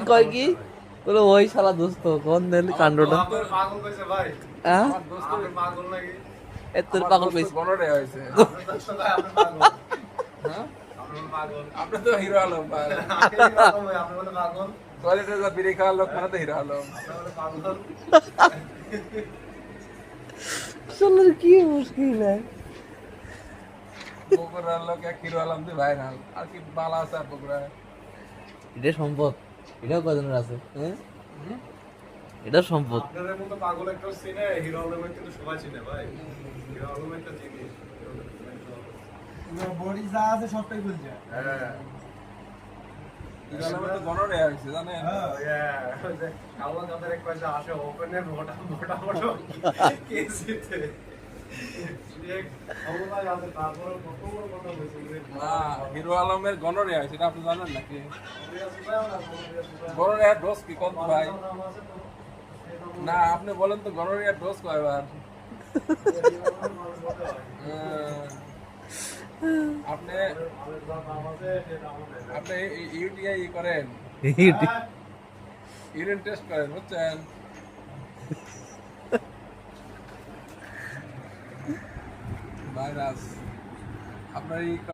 কয় কি বলে ওই শালা দোস্ত কোন দিন কাণ্ডটা পাগল কইছে ভাই হ্যাঁ আমার দোস্ত পাগল নাকি এত পাগল পেয়েছি গণরে হয়েছে আপনার দোস্ত ভাই আপনি পাগল হ্যাঁ আপনি পাগল আপনি তো হিরো আলম ভাই আপনি বলে পাগল টয়লেটে যা বিড়ি খাওয়ার লোক মানে তো হিরো আলম আপনি বলে পাগল শালার কি মুশকিল है বগুড়ার লোক এক হিরো আলম দিয়ে ভাইরাল আর কি বালা আছে আর বগুড়া এটা সম্পদ এটাও কজনের আছে হ্যাঁ এটা সম্পদ আপনাদের মতো পাগল একটা চিনে হিরো আলমের কিন্তু সবাই চিনে ভাই হিরো আলমের একটা চিনি বডি যা আছে সবটাই ভুল যায় হ্যাঁ হিরো আলমের তো গণরে হয়েছে জানেন কালো কাদের এক পয়সা আসে ওপেনের মোটা মোটা মোটা কেসিতে না হিরো আলমের গণরে হয়েছে এটা আপনি জানেন নাকি গণরে ডোজ কি কত ভাই না আপনি বলেন তো গণরিয়া ডোজ কয়বার আপনি আপনি ইউটিআই করেন ইউরিন টেস্ট করেন বুঝছেন ভাইরাস আপনার